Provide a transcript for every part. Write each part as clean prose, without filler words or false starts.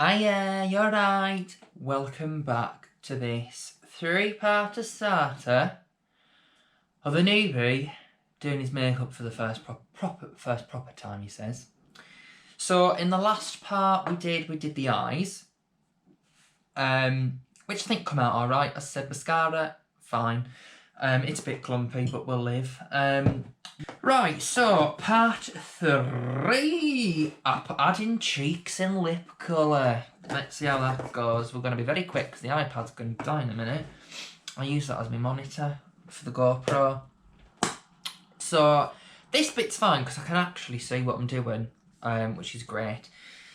Hiya, you're right. Welcome back to this three-parter starter of a newbie doing his makeup for the first proper time, he says. So in the last part we did the eyes, which I think come out alright. As I said, mascara, fine. It's a bit clumpy, but we'll live. Right, so part 3, adding cheeks and lip colour. Let's see how that goes. We're going to be very quick because the iPad's going to die in a minute. I use that as my monitor for the GoPro. So this bit's fine because I can actually see what I'm doing, which is great.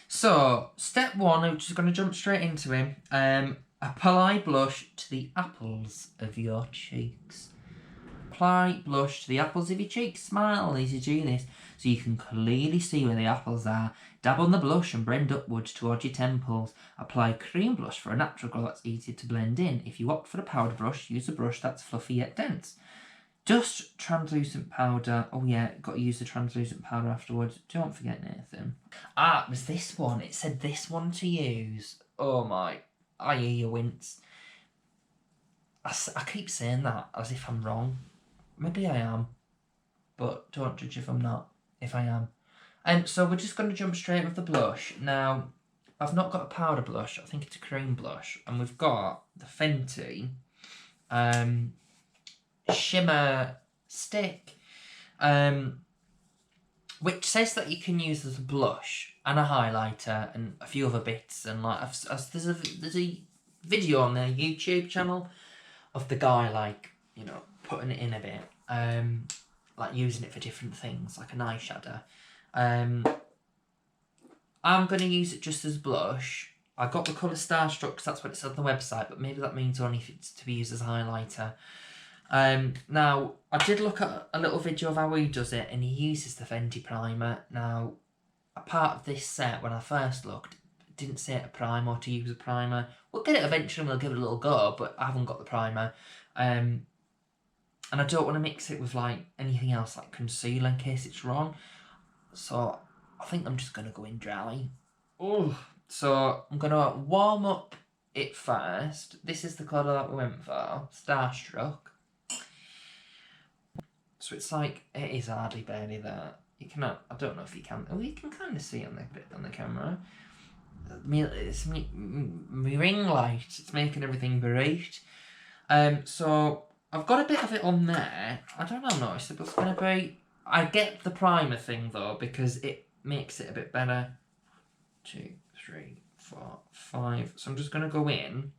So step 1, I'm just going to jump straight into him. Apply blush to the apples of your cheeks. Apply blush to the apples of your cheeks. Smile as you do this so you can clearly see where the apples are. Dab on the blush and blend upwards towards your temples. Apply cream blush for a natural glow that's easier to blend in. If you opt for a powder brush, use a brush that's fluffy yet dense. Dust translucent powder. Oh yeah, got to use the translucent powder afterwards. Don't forget Nathan. It was this one. It said this one to use. Oh my, I hear you wince. I keep saying that as if I'm wrong. Maybe I am, but don't judge if I'm not, if I am. So we're just going to jump straight with the blush. Now, I've not got a powder blush, I think it's a cream blush, and we've got the Fenty Shimmer Stick, which says that you can use as a blush and a highlighter and a few other bits, and like there's a video on their YouTube channel of the guy, like, you know, putting it in a bit, like using it for different things, like an eyeshadow. I'm going to use it just as blush. I got the colour Starstruck because that's what it said on the website, but maybe that means only if it's to be used as a highlighter. Now, I did look at a little video of how he does it, and he uses the Fenty primer. Now, a part of this set, when I first looked, it didn't say to prime or to use a primer. We'll get it eventually and we'll give it a little go, but I haven't got the primer. And I don't want to mix it with like anything else like concealer in case it's wrong. So I think I'm just going to go in dry. Oh, so I'm going to warm up it first. This is the colour that we went for, Starstruck. So it's like, it is hardly barely there. You cannot, I don't know if you can. Oh, you can kind of see on the camera. It's my ring light. It's making everything bright. So I've got a bit of it on there. I don't know how noticeable it's going to be. I get the primer thing though because it makes it a bit better. 2, 3, 4, 5. So I'm just going to go in.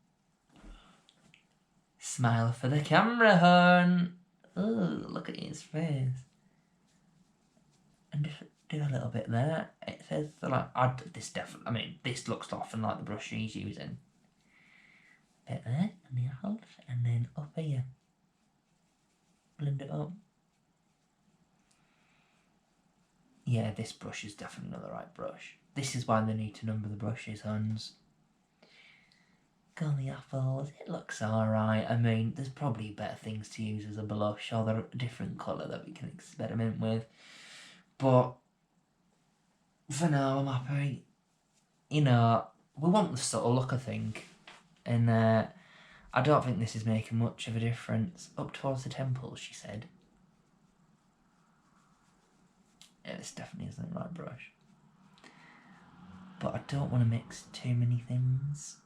Smile for the camera, hon. Oh, look at his face. And just do a little bit there. It says like this looks often like the brush he's using. Bit there, and the apples, and then up here. Blend it up. Yeah, this brush is definitely not the right brush. This is why they need to number the brushes, Hans. Go on the apples, it looks alright. I mean, there's probably better things to use as a blush, or they're a different colour that we can experiment with. But for now, I'm happy. You know, we want the subtle look, I think. And I don't think this is making much of a difference. Up towards the temples, she said. Yeah, this definitely isn't the right brush. But I don't want to mix too many things.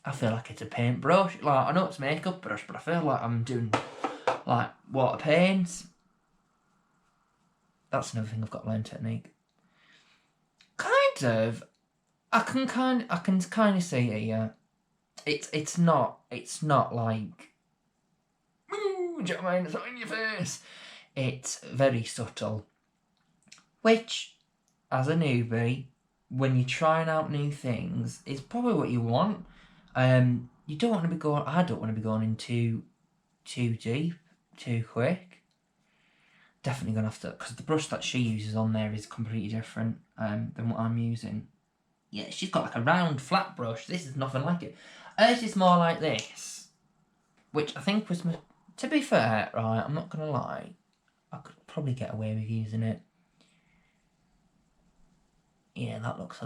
I feel like it's a paintbrush. Like, I know it's a makeup brush, but I feel like I'm doing like water paints. That's another thing I've got to learn technique. Kind of. I can kind of see it, yeah. It's not like, ooh, do you know what I mean? It's not in your face. It's very subtle. Which, as a newbie, when you're trying out new things, is probably what you want. You don't want to be going. I don't want to be going in too deep, too quick. Definitely gonna have to, because the brush that she uses on there is completely different than what I'm using. Yeah, she's got like a round, flat brush. This is nothing like it. Hers is more like this, which I think was, to be fair, right, I'm not gonna lie, I could probably get away with using it. Yeah, that looks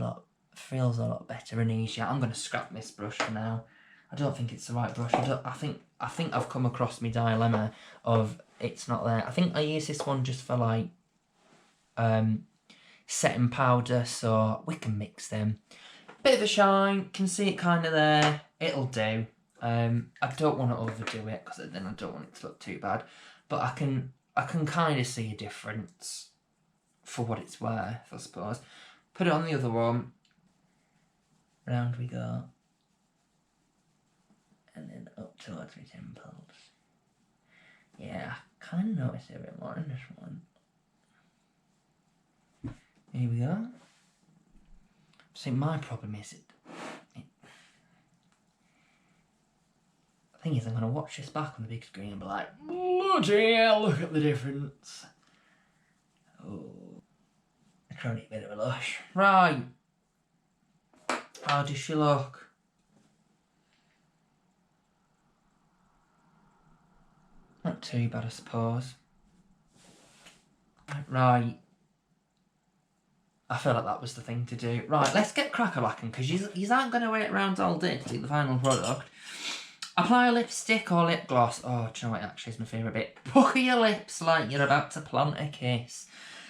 feels a lot better and easier. I'm going to scrap this brush for now. I don't think it's the right brush. I think I've come across my dilemma of it's not there. I think I use this one just for like setting powder, so we can mix them. Bit of a shine, can see it kind of there. It'll do. I don't want to overdo it because then I don't want it to look too bad. But I can kind of see a difference for what it's worth, I suppose. Put it on the other one. Round we go. And then up towards my temples. Yeah, I kind of notice it a bit more in this one. Here we go. See, my problem is the thing is, I'm going to watch this back on the big screen and be like, bloody hell, look at the difference. Oh, a chronic bit of a lush. Right. How does she look? Not too bad, I suppose. Right. I feel like that was the thing to do. Right, let's get crack-a-lacking, because you aren't going to wait around all day to see the final product. Apply a lipstick or lip gloss. Oh, do you know what actually is my favourite bit? Pucker your lips like you're about to plant a kiss.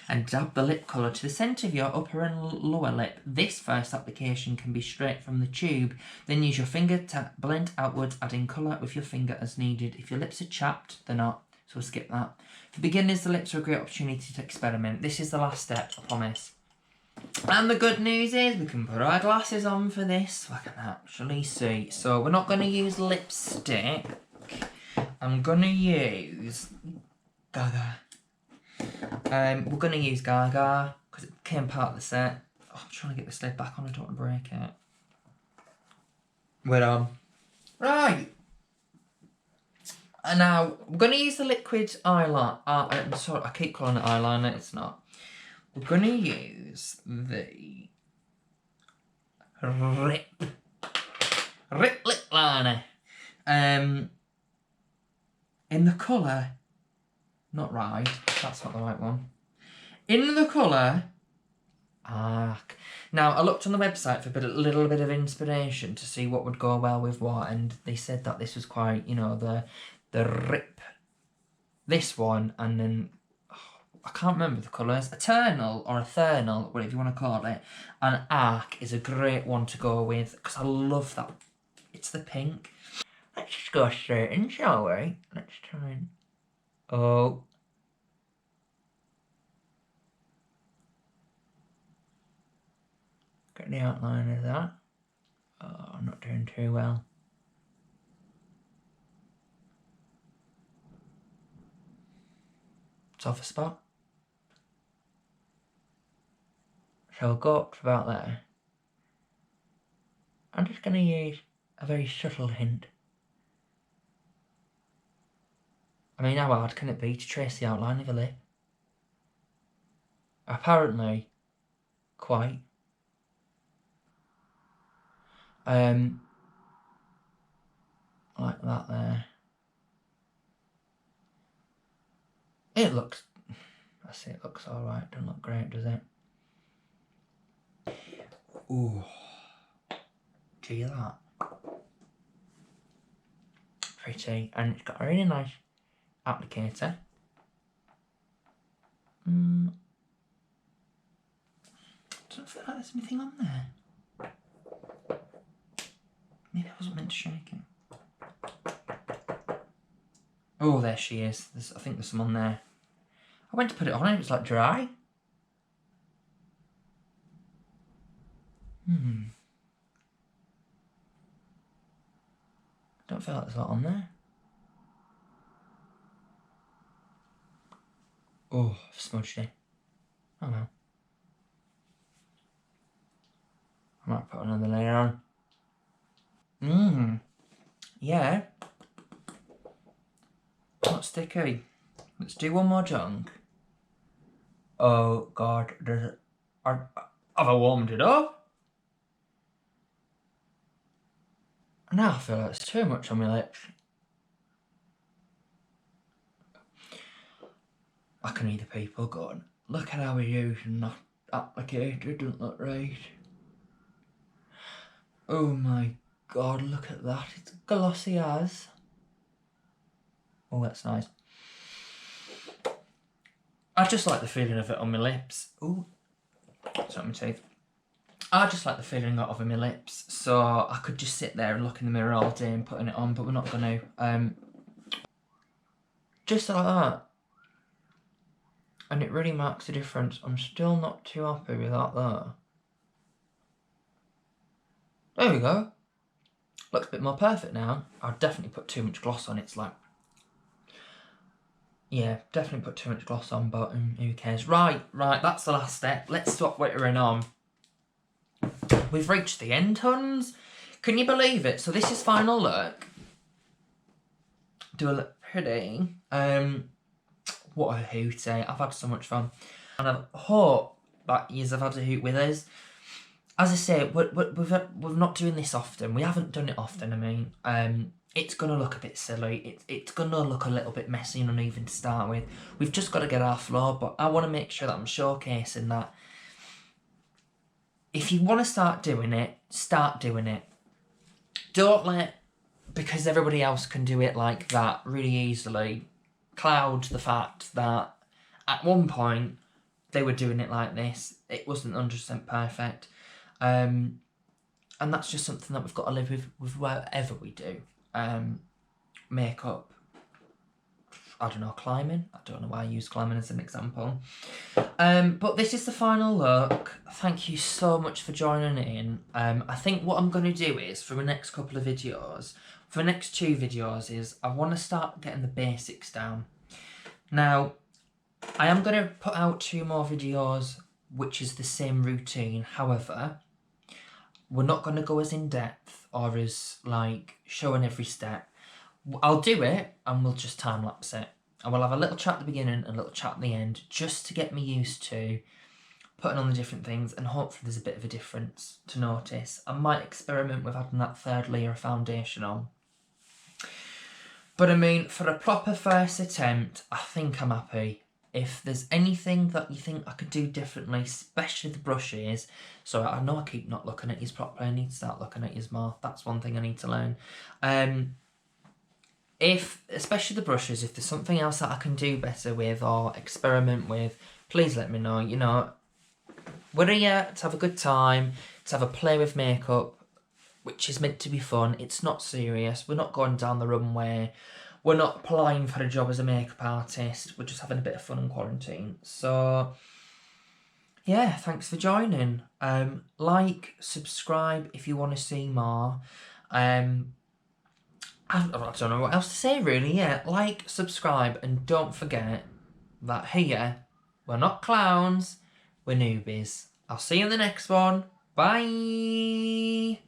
And dab the lip colour to the centre of your upper and lower lip. This first application can be straight from the tube. Then use your finger to blend outwards, adding colour with your finger as needed. If your lips are chapped, they're not, so we'll skip that. For beginners, the lips are a great opportunity to experiment. This is the last step, I promise. And the good news is we can put our glasses on for this so I can actually see. So we're not going to use lipstick. I'm going to use Gaga. We're going to use Gaga because it became part of the set. Oh, I'm trying to get this lid back on, I don't want to break it. We're on. Right. And now we're going to use the liquid eyeliner. I'm sorry, I keep calling it eyeliner, it's not. We're going to use the Rip Lip Liner. In the colour, not right, that's not the right one. In the colour, Arc. Now, I looked on the website for a little bit of inspiration to see what would go well with what, and they said that this was quite, you know, the Rip, this one, and then I can't remember the colours. Eternal or Ethernal, whatever you want to call it. And Arc is a great one to go with because I love that. It's the pink. Let's just go straight in, shall we? Let's try and... Oh. Get the outline of that. Oh, I'm not doing too well. It's off a spot. So I'll go up to about there. I'm just going to use a very subtle hint. I mean, how hard can it be to trace the outline of a lip? Apparently, quite. Like that there. It looks... I say it looks alright. Doesn't look great, does it? Ooh. Do you hear that? Pretty. And it's got a really nice applicator. Doesn't feel like there's anything on there. Maybe I wasn't meant to shake it. Oh, there she is. I think there's some on there. I went to put it on and it was like dry. Don't feel like there's a lot on there. Oh, I've smudged it. Oh well. I might put another layer on. Yeah. Not sticky. Let's do one more chunk. Oh God, have I warmed it up? Now I feel like it's too much on my lips. I can hear the people going, look at how we're using applicator doesn't look right. Oh my god, look at that. It's glossy as. Oh, that's nice. I just like the feeling of it on my lips. Ooh, sorry, my teeth. I just like the feeling of it on my lips, so I could just sit there and look in the mirror all day and putting it on, but we're not going to. Just like that. And it really marks a difference. I'm still not too happy with that there. There we go. Looks a bit more perfect now. I'll definitely put too much gloss on. It's like... yeah, definitely put too much gloss on, but who cares? Right, that's the last step. Let's stop wittering on. We've reached the end, huns. Can you believe it? So this is final look. Do I look pretty? What a hoot, eh? I've had so much fun. And I hope that you have had a hoot with us. As I say, we're not doing this often. We haven't done it often, I mean. It's going to look a bit silly. It's going to look a little bit messy and uneven to start with. We've just got to get our flow, but I want to make sure that I'm showcasing that. If you want to start doing it, start doing it. Don't let, because everybody else can do it like that really easily, cloud the fact that at one point they were doing it like this. It wasn't 100% perfect. And that's just something that we've got to live with whatever we do. Makeup, I don't know, climbing. I don't know why I use climbing as an example. But this is the final look. Thank you so much for joining in. I think what I'm going to do is, for the next couple of videos, for the next 2 videos, is I want to start getting the basics down. Now, I am going to put out 2 more videos, which is the same routine. However, we're not going to go as in-depth or as, like, showing every step. I'll do it and we'll just time-lapse it. And we'll have a little chat at the beginning and a little chat at the end, just to get me used to putting on the different things, and hopefully there's a bit of a difference to notice. I might experiment with adding that 3rd layer of foundation on. But I mean, for a proper first attempt, I think I'm happy. If there's anything that you think I could do differently, especially the brushes, so I know I keep not looking at yours properly, I need to start looking at yours more. That's one thing I need to learn. Especially the brushes, if there's something else that I can do better with or experiment with, please let me know. You know, we're here to have a good time, to have a play with makeup, which is meant to be fun. It's not serious. We're not going down the runway. We're not applying for a job as a makeup artist. We're just having a bit of fun in quarantine. So, yeah, thanks for joining. Like, subscribe if you want to see more. I don't know what else to say, really. Yeah, like, subscribe, and don't forget that here, we're not clowns, we're newbies. I'll see you in the next one. Bye!